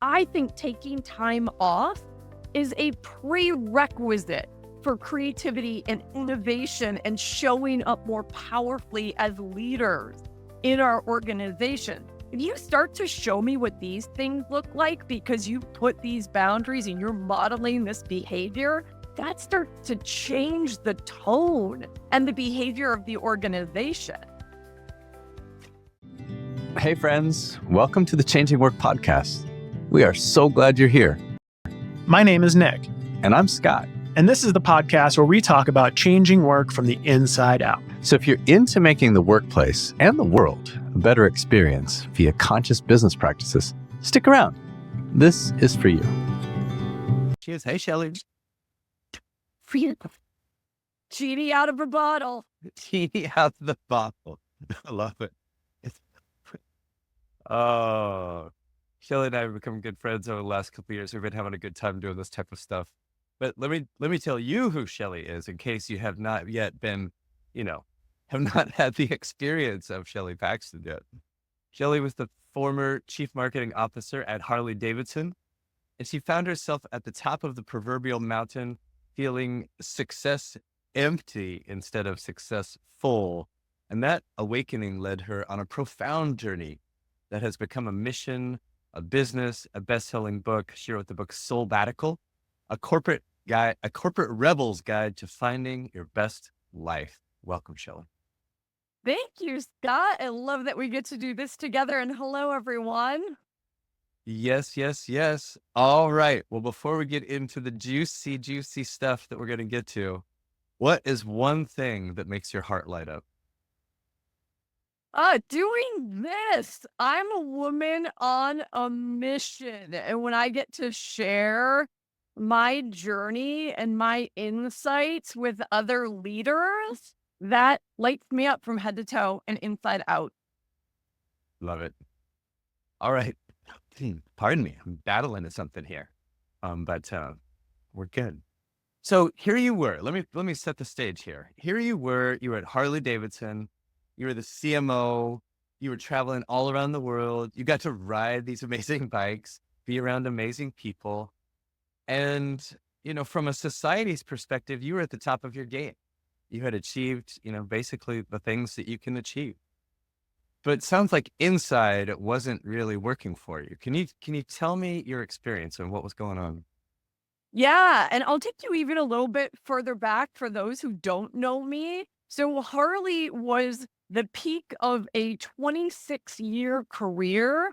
I think taking time off is a prerequisite for creativity and innovation and showing up more powerfully as leaders in our organization. If you start to show me what these things look like because you put these boundaries and you're modeling this behavior, that starts to change the tone and the behavior of the organization. Hey friends, welcome to the Changing Work Podcast. We are so glad you're here. My name is Nick. And I'm Scott. And this is the podcast where we talk about changing work from the inside out. So if you're into making the workplace and the world a better experience via conscious business practices, stick around. This is for you. Cheers. Hey, Shelly. Genie out of a bottle. Genie out of the bottle. I love it. Oh, Shelly and I have become good friends over the last couple of years. We've been having a good time doing this type of stuff. But let me tell you who Shelly is, in case you have not yet been, have not had the experience of Shelly Paxton yet. Shelly was the former chief marketing officer at Harley Davidson, and she found herself at the top of the proverbial mountain, feeling success empty instead of success full. And that awakening led her on a profound journey that has become a mission, a business, a best-selling book. She wrote the book Soulbatical, a corporate rebel's guide to finding your best life. Welcome, Shelly. Thank you, Scott. I love that we get to do this together. And hello, everyone. Yes, yes, yes. All right. Well, before we get into the juicy, juicy stuff that we're going to get to, what is one thing that makes your heart light up? Doing this. I'm a woman on a mission. And when I get to share my journey and my insights with other leaders, that lights me up from head to toe and inside out. Love it. All right. Pardon me. I'm battling to something here. But we're good. So here you were. Let me set the stage here. Here you were at Harley Davidson. You were the CMO. You were traveling all around the world. You got to ride these amazing bikes, be around amazing people. And, from a society's perspective, you were at the top of your game. You had achieved, basically the things that you can achieve. But it sounds like inside it wasn't really working for you. Can you tell me your experience and what was going on? Yeah. And I'll take you even a little bit further back for those who don't know me. So Harley was the peak of a 26-year career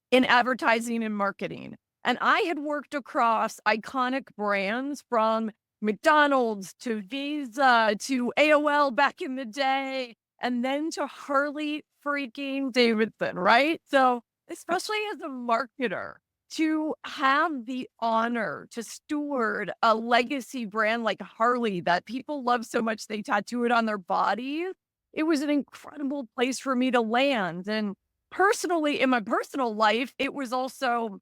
in advertising and marketing. And I had worked across iconic brands from McDonald's to Visa to AOL back in the day, and then to Harley freaking Davidson, right? So especially as a marketer, to have the honor to steward a legacy brand like Harley that people love so much they tattoo it on their bodies, it was an incredible place for me to land. And personally, in my personal life, it was also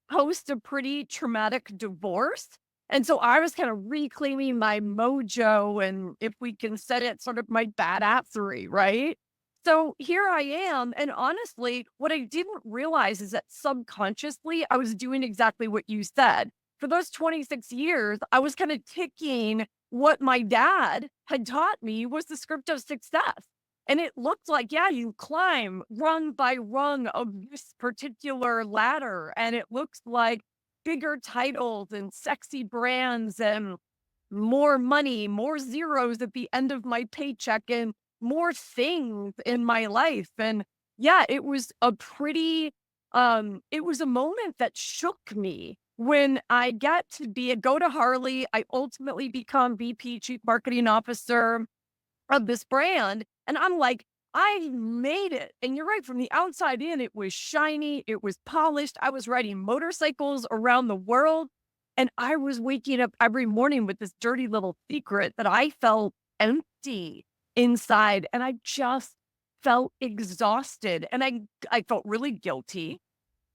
post a pretty traumatic divorce. And so I was kind of reclaiming my mojo and, if we can set it, sort of my badassery, right? So here I am. And honestly, what I didn't realize is that subconsciously, I was doing exactly what you said. For those 26 years, I was kind of ticking what my dad had taught me was the script of success. And it looked like, yeah, you climb rung by rung of this particular ladder. And it looks like bigger titles and sexy brands and more money, more zeros at the end of my paycheck and more things in my life. And yeah, it was a moment that shook me when I get to go to Harley. I ultimately become VP, Chief Marketing Officer of this brand. And I'm like, I made it. And you're right, from the outside in, it was shiny, it was polished. I was riding motorcycles around the world. And I was waking up every morning with this dirty little secret that I felt empty inside. And I just felt exhausted. And I felt really guilty.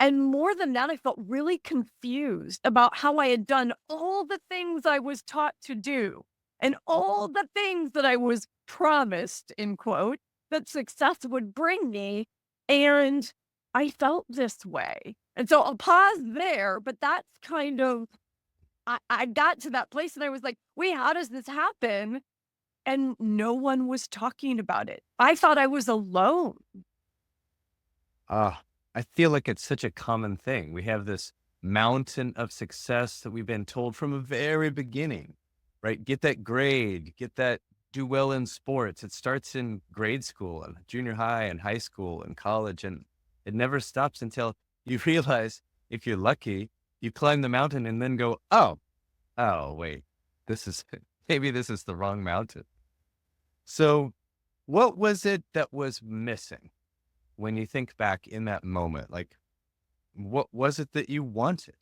And more than that, I felt really confused about how I had done all the things I was taught to do and all the things that I was promised, in quote, that success would bring me. And I felt this way. And so I'll pause there, but that's kind of, I got to that place and I was like, wait, how does this happen? And no one was talking about it. I thought I was alone. Ah, I feel like it's such a common thing. We have this mountain of success that we've been told from the very beginning, right? Get that grade, get that, do well in sports. It starts in grade school and junior high and high school and college, and it never stops until you realize, if you're lucky, you climb the mountain and then go, oh, wait, this is, maybe this is the wrong mountain. So what was it that was missing when you think back in that moment? Like, what was it that you wanted?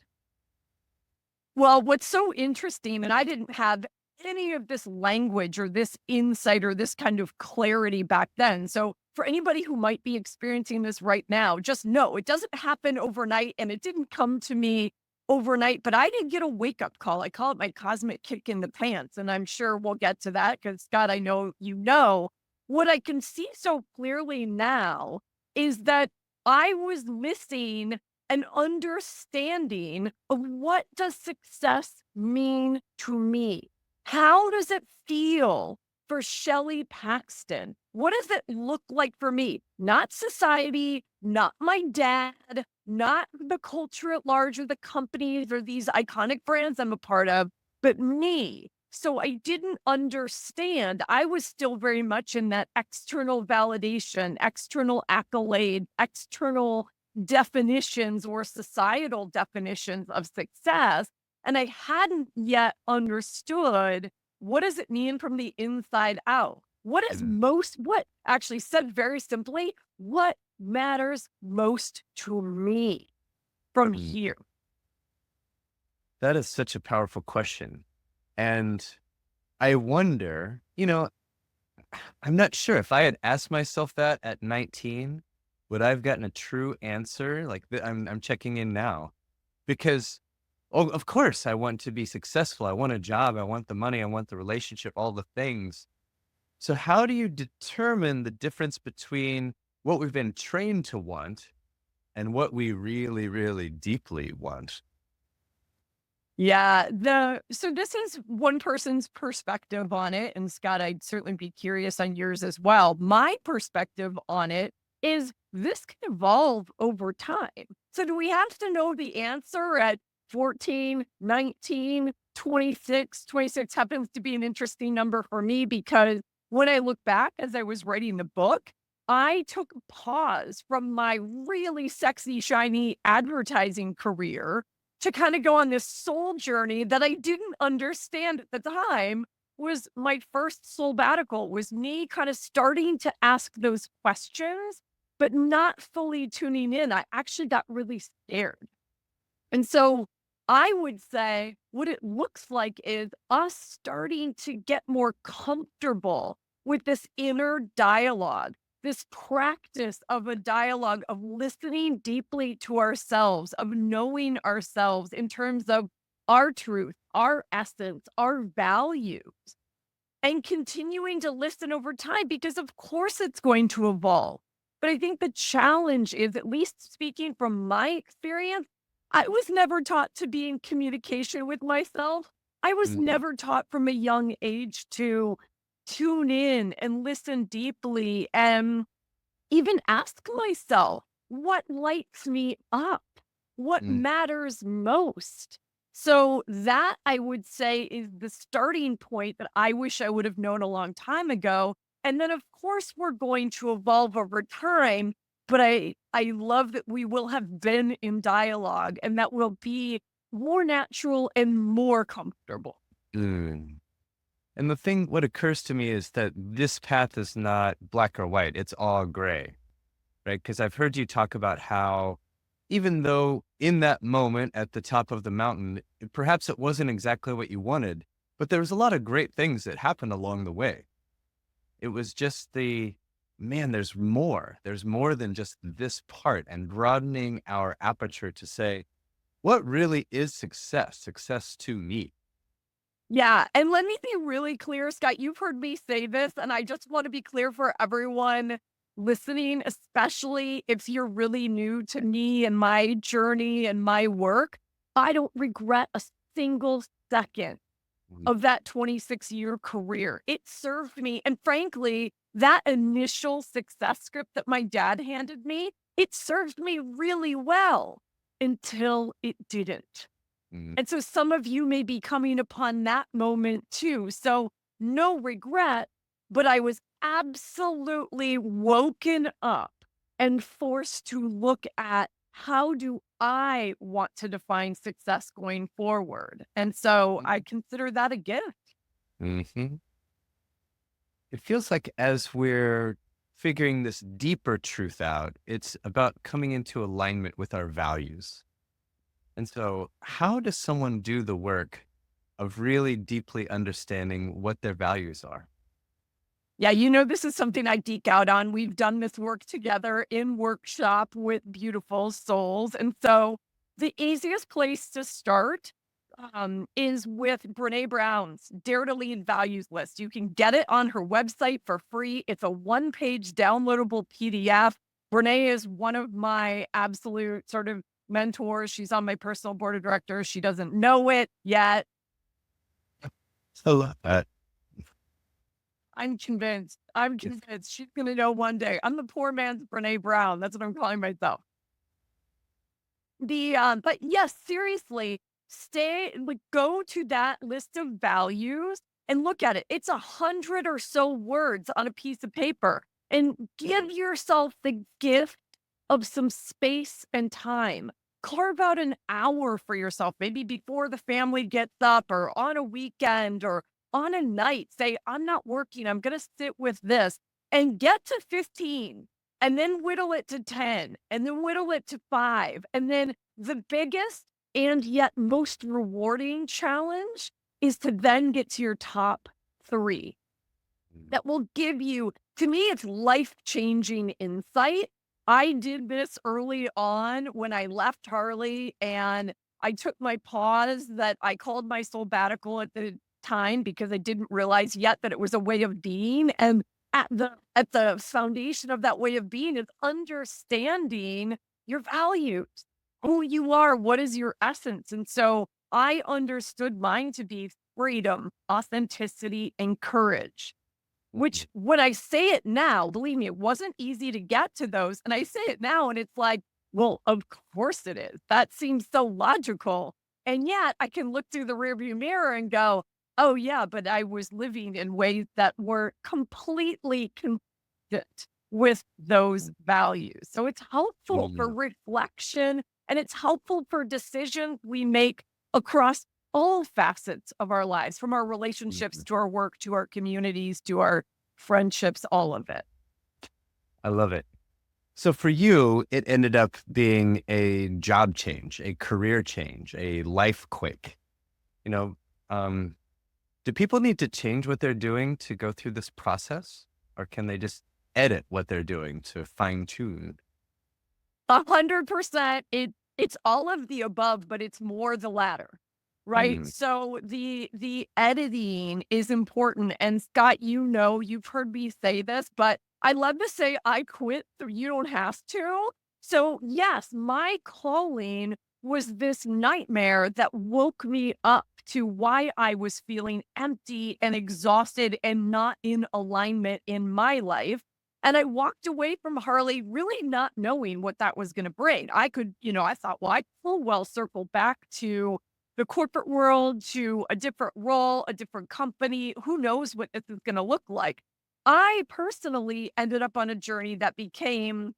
Well, what's so interesting, and I didn't have any of this language or this insight or this kind of clarity back then. So, for anybody who might be experiencing this right now, just know it doesn't happen overnight and it didn't come to me overnight, but I did get a wake up call. I call it my cosmic kick in the pants. And I'm sure we'll get to that because, Scott, I know you know. What I can see so clearly now is that I was missing an understanding of what does success mean to me? How does it feel for Shelly Paxton? What does it look like for me? Not society, not my dad, not the culture at large or the companies or these iconic brands I'm a part of, but me. So I didn't understand. I was still very much in that external validation, external accolade, external definitions or societal definitions of success. And I hadn't yet understood, what does it mean from the inside out? Mm, What actually said very simply, what matters most to me from mm. here? That is such a powerful question. And I wonder, I'm not sure if I had asked myself that at 19, would I have gotten a true answer? Like I'm checking in now because, oh, of course I want to be successful. I want a job. I want the money. I want the relationship, all the things. So how do you determine the difference between what we've been trained to want and what we really, really deeply want? Yeah, so this is one person's perspective on it, and Scott, I'd certainly be curious on yours as well. My perspective on it is this can evolve over time. So do we have to know the answer at 14, 19, 26? 26 happens to be an interesting number for me because when I look back as I was writing the book, I took a pause from my really sexy, shiny advertising career to kind of go on this soul journey that I didn't understand at the time. Was my first sabbatical, was me kind of starting to ask those questions, but not fully tuning in. I actually got really scared. And so I would say what it looks like is us starting to get more comfortable with this inner dialogue, this practice of a dialogue of listening deeply to ourselves, of knowing ourselves in terms of our truth, our essence, our values, and continuing to listen over time because, of course, it's going to evolve. But I think the challenge is, at least speaking from my experience, I was never taught to be in communication with myself. I was Mm, never taught from a young age to tune in and listen deeply and even ask myself, what lights me up? What mm, matters most? So that I would say is the starting point that I wish I would have known a long time ago. And then of course we're going to evolve over time, but I love that we will have been in dialogue and that will be more natural and more comfortable. mm. And what occurs to me is that this path is not black or white. It's all gray, right? Because I've heard you talk about how even though in that moment at the top of the mountain, perhaps it wasn't exactly what you wanted, but there was a lot of great things that happened along the way. It was just man, there's more. There's more than just this part, and broadening our aperture to say, what really is success? Success to me. Yeah, and let me be really clear, Scott, you've heard me say this, and I just want to be clear for everyone. listening, especially if you're really new to me and my journey and my work, I don't regret a single second Mm, of that 26-year career. It served me. And frankly, that initial success script that my dad handed me, it served me really well until it didn't. mm, And so some of you may be coming upon that moment too. So no regret, but I was absolutely woken up and forced to look at how do I want to define success going forward. And so I consider that a gift. mhm. It feels like as we're figuring this deeper truth out, it's about coming into alignment with our values. And so, how does someone do the work of really deeply understanding what their values are? Yeah, this is something I geek out on. We've done this work together in workshop with beautiful souls. And so the easiest place to start is with Brene Brown's Dare to Lead Values List. You can get it on her website for free. It's a one-page downloadable PDF. Brene is one of my absolute sort of mentors. She's on my personal board of directors. She doesn't know it yet. I love that. I'm convinced. I'm Yes. convinced she's gonna know one day. I'm the poor man's Brene Brown. That's what I'm calling myself. But yes, seriously, go to that list of values and look at it. It's 100 or so words on a piece of paper, and give yourself the gift of some space and time. Carve out an hour for yourself, maybe before the family gets up or on a weekend or on a night. Say, I'm not working. I'm going to sit with this and get to 15 and then whittle it to 10 and then whittle it to 5. And then the biggest and yet most rewarding challenge is to then get to your top 3 Mm, that will give you, to me, it's life-changing insight. I did this early on when I left Harley, and I took my pause that I called my sabbatical at the time because I didn't realize yet that it was a way of being, and at the foundation of that way of being is understanding your values, who you are, what is your essence, and so I understood mine to be freedom, authenticity, and courage. mhm, Which when I say it now, believe me, it wasn't easy to get to those, and I say it now and it's like, well, of course it is. That seems so logical, and yet I can look through the rearview mirror and go, "Oh, yeah, but I was living in ways that were completely consistent with those values." So it's helpful for mm, reflection, and it's helpful for decisions we make across all facets of our lives, from our relationships mhm. to our work to our communities to our friendships, all of it. I love it. So for you, it ended up being a job change, a career change, a life quake. You know, um, do people need to change what they're doing to go through this process, or can they just edit what they're doing to fine tune? 100%. It's all of the above, but it's more the latter, right? Mm, So the editing is important. And Scott, you've heard me say this, but I love to say I quit so you don't have to. So yes, my calling was this nightmare that woke me up to why I was feeling empty and exhausted and not in alignment in my life. And I walked away from Harley really not knowing what that was gonna bring. I thought, well, I full well circle back to the corporate world, to a different role, a different company. Who knows what this is gonna look like? I personally ended up on a journey that became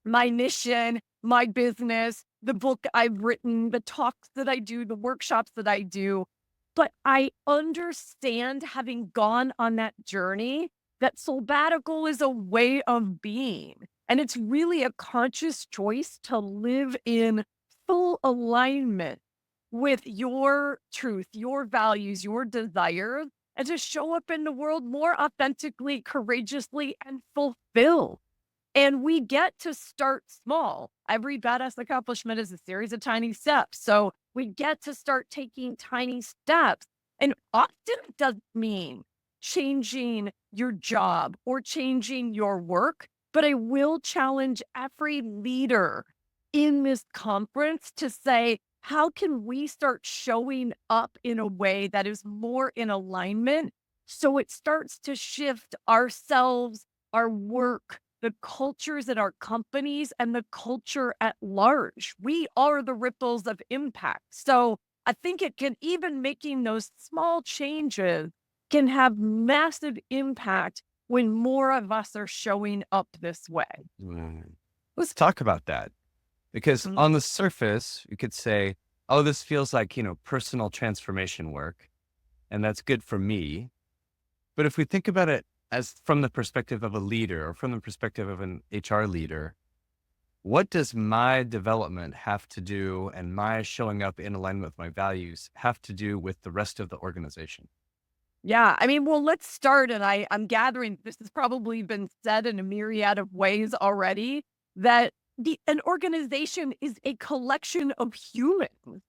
my mission, my business, the book I've written, the talks that I do, the workshops that I do. But I understand, having gone on that journey, that sabbatical is a way of being. And it's really a conscious choice to live in full alignment with your truth, your values, your desires, and to show up in the world more authentically, courageously, and fulfilled. And we get to start small. Every badass accomplishment is a series of tiny steps. So we get to start taking tiny steps. And often it doesn't mean changing your job or changing your work. but I will challenge every leader in this conference to say, how can we start showing up in a way that is more in alignment so it starts to shift ourselves, our work, the cultures in our companies, and the culture at large? We are the ripples of impact. So I think it can, even making those small changes can have massive impact when more of us are showing up this way. Mm. Let's talk about that. Because Mhm. on the surface, you could say, oh, this feels like, personal transformation work, and that's good for me. But if we think about it as from the perspective of a leader or from the perspective of an HR leader, what does my development have to do and my showing up in alignment with my values have to do with the rest of the organization? Yeah, I mean, well, let's start, and I'm gathering this has probably been said in a myriad of ways already, that an organization is a collection of humans.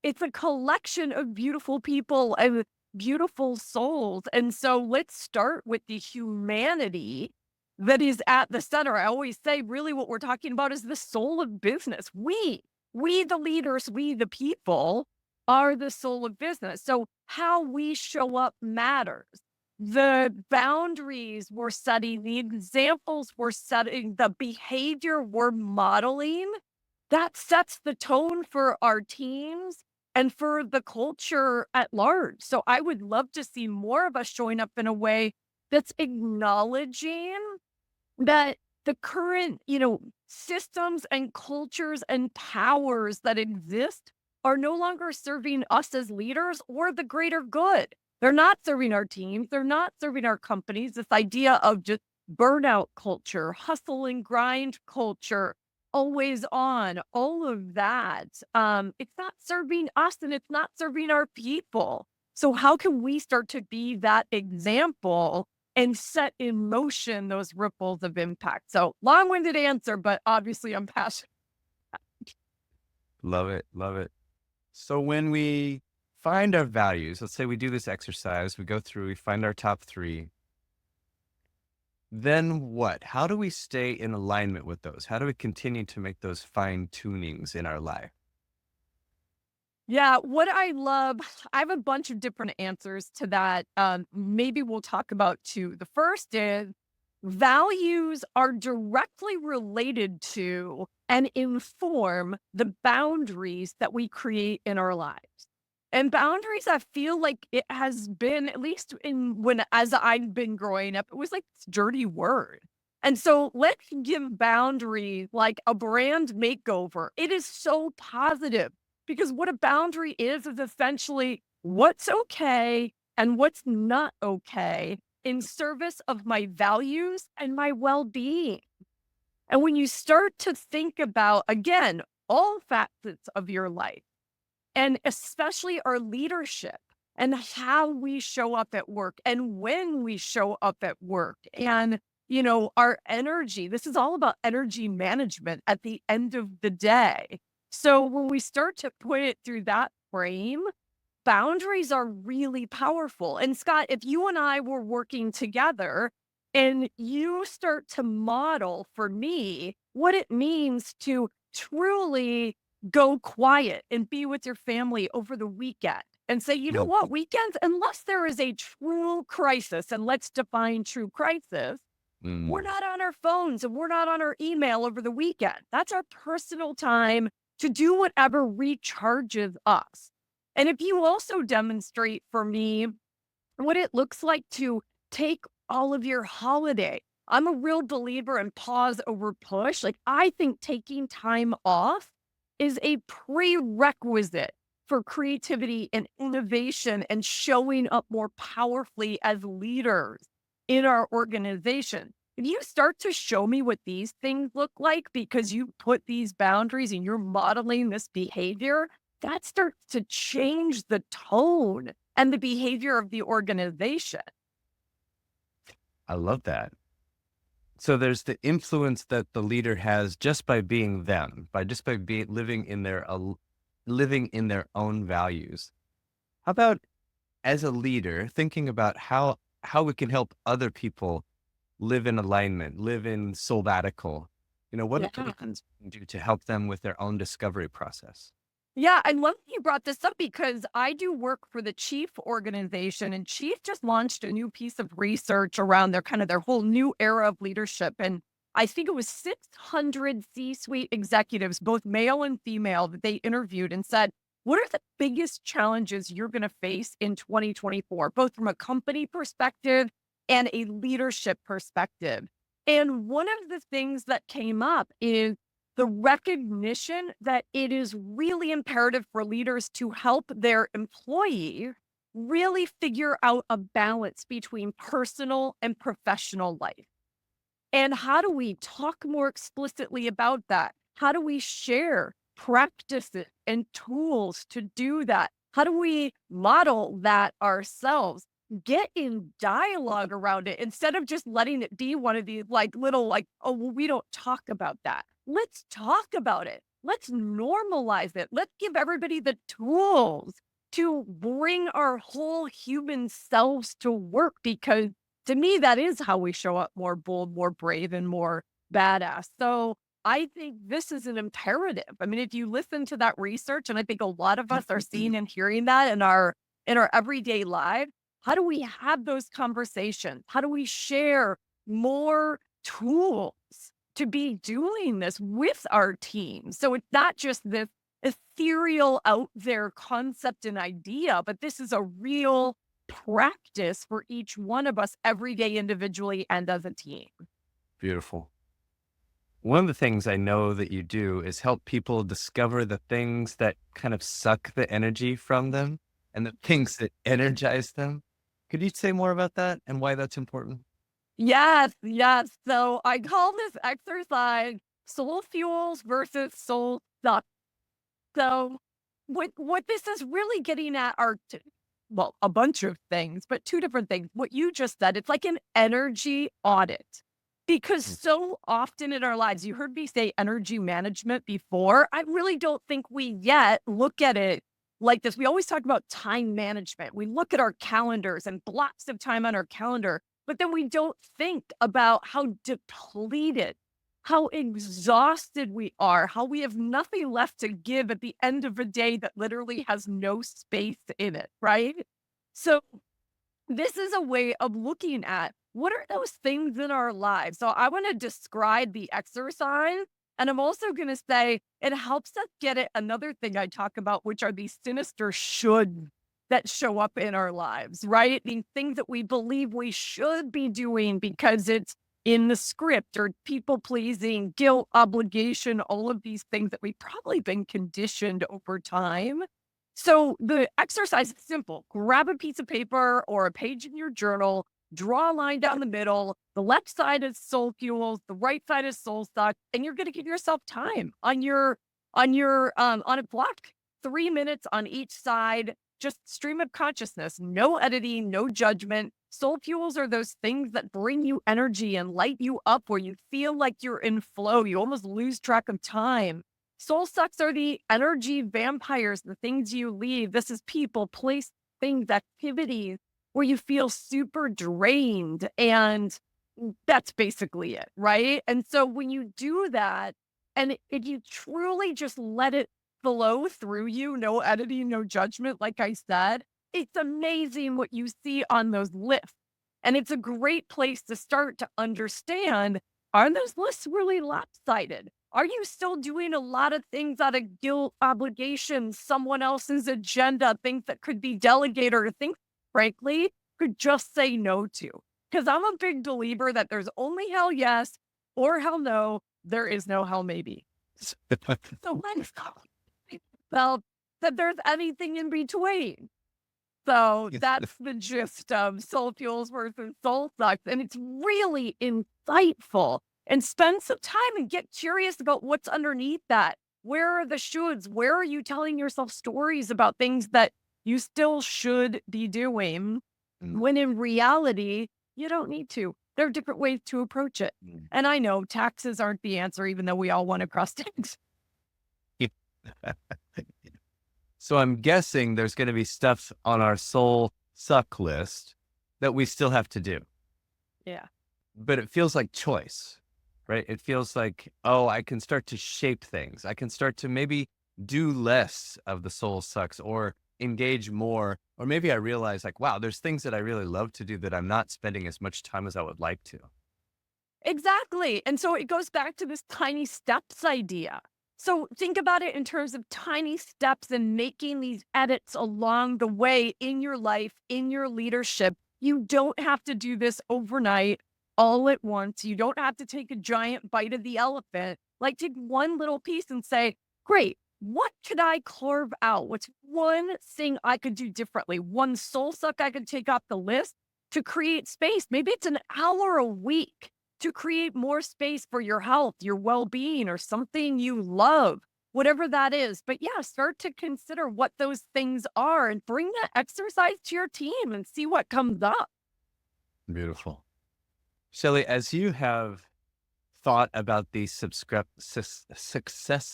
It's a collection of beautiful people and beautiful souls, and so let's start with the humanity that is at the center. I always say, really what we're talking about is the soul of business. We the leaders, we the people are the soul of business. So how we show up matters. The boundaries we're setting, the examples we're setting, the behavior we're modeling, that sets the tone for our teams and for the culture at large. So I would love to see more of us showing up in a way that's acknowledging that the current, systems and cultures and powers that exist are no longer serving us as leaders or the greater good. They're not serving our teams. They're not serving our companies. This idea of just burnout culture, hustle and grind culture, always on, all of that. It's not serving us and it's not serving our people. So how can we start to be that example and set in motion those ripples of impact? So long-winded answer, but obviously I'm passionate. Love it. Love it. So when we find our values, let's say we do this exercise, we go through, we find our top three, then what? How do we stay in alignment with those? How do we continue to make those fine tunings in our life? Yeah, what I love, I have a bunch of different answers to that. Maybe we'll talk about two. The first is values are directly related to and inform the boundaries that we create in our lives. And boundaries, I feel like it has been, at least in when as I've been growing up, it was like this dirty word. And so let's give boundaries like a brand makeover. It is so positive because what a boundary is essentially what's okay and what's not okay in service of my values and my well being. And when you start to think about, again, all facets of your life, and especially our leadership and how we show up at work and when we show up at work and our energy, this is all about energy management at the end of the day. So when we start to put it through that frame, boundaries are really powerful. And Scott, if you and I were working together and you start to model for me what it means to truly go quiet and be with your family over the weekend and say, you know Mm, what, weekends, unless there is a true crisis, and let's define true crisis, we're mm, not on our phones and we're not on our email over the weekend. That's our personal time to do whatever recharges us. And if you also demonstrate for me what it looks like to take all of your holiday. I'm a real believer in pause over push. Like, I think taking time off is a prerequisite for creativity and innovation and showing up more powerfully as leaders in our organization. If you start to show me what these things look like because you put these boundaries and you're modeling this behavior, that starts to change the tone and the behavior of the organization. I love that. So there's the influence that the leader has just by being them, by just by being living in their own values. How about as a leader, thinking about how we can help other people live in alignment, live in sabbatical? What do Yeah. plans do to help them with their own discovery process? Yeah, I love that you brought this up because I do work for the Chief organization, and Chief just launched a new piece of research around their whole new era of leadership. And I think it was 600 C-suite executives, both male and female, that they interviewed and said, what are the biggest challenges you're going to face in 2024, both from a company perspective and a leadership perspective? And one of the things that came up is the recognition that it is really imperative for leaders to help their employee really figure out a balance between personal and professional life. And how do we talk more explicitly about that? How do we share practices and tools to do that? How do we model that ourselves? Get in dialogue around it instead of just letting it be one of these oh, well, we don't talk about that. Let's talk about it. Let's normalize it. Let's give everybody the tools to bring our whole human selves to work, because to me, that is how we show up more bold, more brave, and more badass. So I think this is an imperative. I mean, if you listen to that research, and I think a lot of us are seeing and hearing that in our everyday life, how do we have those conversations? How do we share more tools to be doing this with our team? So it's not just this ethereal out there concept and idea, but this is a real practice for each one of us every day, individually and as a team. Beautiful. One of the things I know that you do is help people discover the things that kind of suck the energy from them and the things that energize them. Could you say more about that and why that's important? Yes, yes. So I call this exercise soul fuels versus soul suck. So what this is really getting at are well, a bunch of things, but two different things. What you just said, it's like an energy audit. Because Mm. so often in our lives, you heard me say energy management before. I really don't think we yet look at it like this. We always talk about time management. We look at our calendars and blocks of time on our calendar, but then we don't think about how depleted, how exhausted we are, how we have nothing left to give at the end of a day that literally has no space in it, right? So this is a way of looking at what are those things in our lives. So I want to describe the exercise. And I'm also going to say it helps us get it. Another thing I talk about, which are these sinister should that show up in our lives, right? These things that we believe we should be doing because it's in the script, or people pleasing, guilt, obligation, all of these things that we've probably been conditioned over time. So the exercise is simple. Grab a piece of paper or a page in your journal, draw a line down the middle. The left side is soul fuels, the right side is soul suck, and you're going to give yourself time on a block, 3 minutes on each side, just stream of consciousness, no editing, no judgment. Soul fuels are those things that bring you energy and light you up where you feel like you're in flow. You almost lose track of time. Soul sucks are the energy vampires, the things you leave. This is people, place, things, activities where you feel super drained. And that's basically it, right? And so when you do that, and if you truly just let it flow through you, no editing, no judgment, like I said, it's amazing what you see on those lists. And it's a great place to start to understand, are those lists really lopsided? Are you still doing a lot of things out of guilt, obligation, someone else's agenda, things that could be delegated, or things, frankly, could just say no to? Because I'm a big believer that there's only hell yes or hell no. There is no hell maybe. So let's talk about that there's anything in between. So that's the gist of soul fuels versus soul sucks. And it's really insightful. And spend some time and get curious about what's underneath that. Where are the shoulds? Where are you telling yourself stories about things that you still should be doing, Mm, when in reality, you don't need to? There are different ways to approach it. mm. And I know taxes aren't the answer, even though we all want to cross tax. So I'm guessing there's going to be stuff on our soul suck list that we still have to do. Yeah. but it feels like choice, right? It feels like, oh, I can start to shape things. I can start to maybe do less of the soul sucks or engage more. Or maybe I realize like, wow, there's things that I really love to do that I'm not spending as much time as I would like to. Exactly. And so it goes back to this tiny steps idea. So think about it in terms of tiny steps and making these edits along the way in your life, in your leadership. You don't have to do this overnight all at once. You don't have to take a giant bite of the elephant. Like take one little piece and say, great, what could I carve out? What's one thing I could do differently? One soul suck I could take off the list to create space. Maybe it's an hour a week to create more space for your health, your well-being, or something you love, whatever that is. But yeah, start to consider what those things are and bring that exercise to your team and see what comes up. Beautiful. Shelly, as you have thought about these success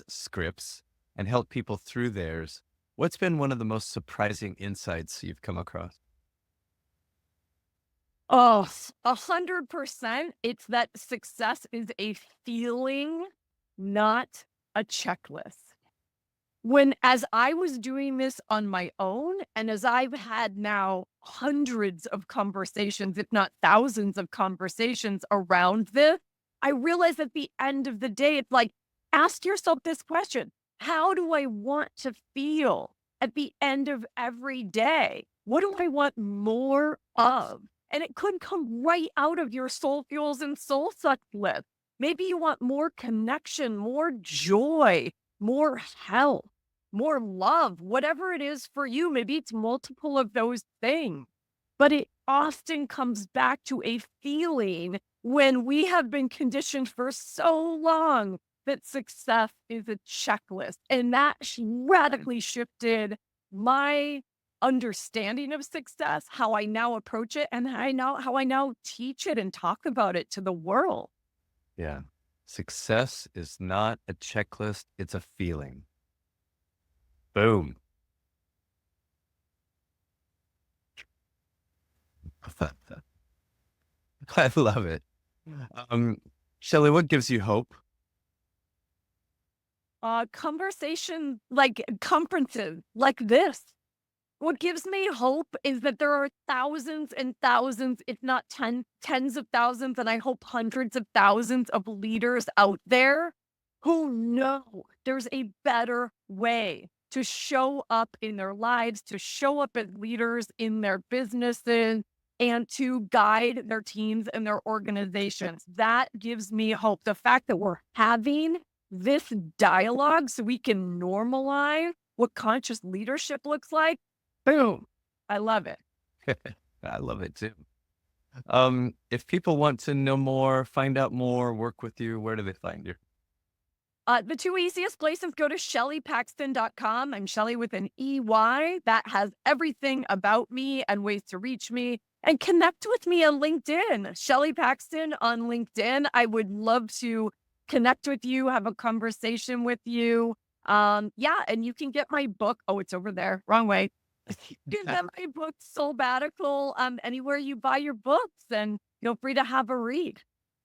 scripts and helped people through theirs, what's been one of the most surprising insights you've come across? Oh, 100%. It's that success is a feeling, not a checklist. As I was doing this on my own, and as I've had now hundreds of conversations, if not thousands of conversations around this, I realized at the end of the day, it's like, ask yourself this question: how do I want to feel at the end of every day? What do I want more of? And it could come right out of your soul fuels and soul suck list. Maybe you want more connection, more joy, more health, more love, whatever it is for you. Maybe it's multiple of those things, but it often comes back to a feeling when we have been conditioned for so long that success is a checklist. And that radically shifted my understanding of success, how I now approach it, and how I now teach it and talk about it to the world. Yeah. Success is not a checklist, it's a feeling. Boom. I love it. Um, Shelly, what gives you hope? Conversation like conferences like this. What gives me hope is that there are thousands and thousands, if not tens of thousands, and I hope hundreds of thousands of leaders out there who know there's a better way to show up in their lives, to show up as leaders in their businesses, and to guide their teams and their organizations. That gives me hope. The fact that we're having this dialogue so we can normalize what conscious leadership looks like. Boom. I love it. I love it too. If people want to know more, find out more, work with you, where do they find you? The two easiest places, go to shellypaxton.com. I'm Shelly with an EY. That has everything about me and ways to reach me. And connect with me on LinkedIn, Shelly Paxton on LinkedIn. I would love to connect with you, have a conversation with you. Yeah, and you can get my book. Oh, it's over there. Wrong way. You can get my book, Soulbatical, anywhere you buy your books, and feel free to have a read.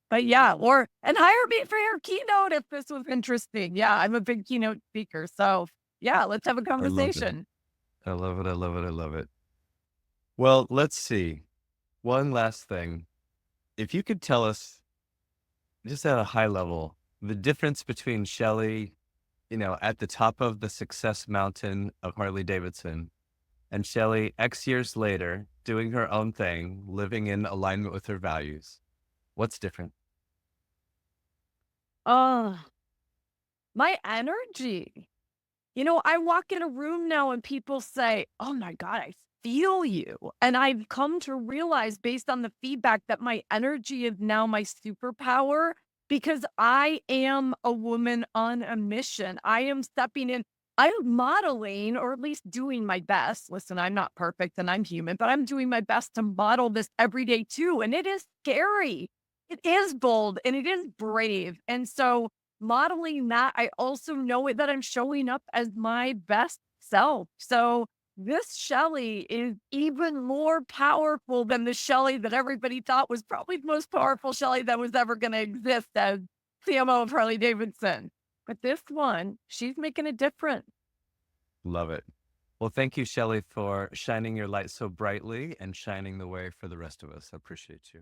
But yeah, and hire me for your keynote if this was interesting. Yeah, I'm a big keynote speaker. So yeah, let's have a I love it. conversation. I love it. I love it. I love it. Well, let's see. One last thing. If you could tell us, just at a high level, the difference between Shelly, at the top of the success mountain of Harley Davidson and Shelly X years later doing her own thing, living in alignment with her values. What's different? Oh, my energy. I walk in a room now and people say, "Oh my God, I feel you." And I've come to realize based on the feedback that my energy is now my superpower because I am a woman on a mission. I am stepping in. I'm modeling, or at least doing my best. Listen, I'm not perfect and I'm human, but I'm doing my best to model this every day too. And it is scary. It is bold and it is brave. And so modeling that, I also know that I'm showing up as my best self. So this Shelly is even more powerful than the Shelly that everybody thought was probably the most powerful Shelly that was ever going to exist as CMO of Harley Davidson. But this one, she's making a difference. Love it. Well, thank you, Shelly, for shining your light so brightly and shining the way for the rest of us. I appreciate you.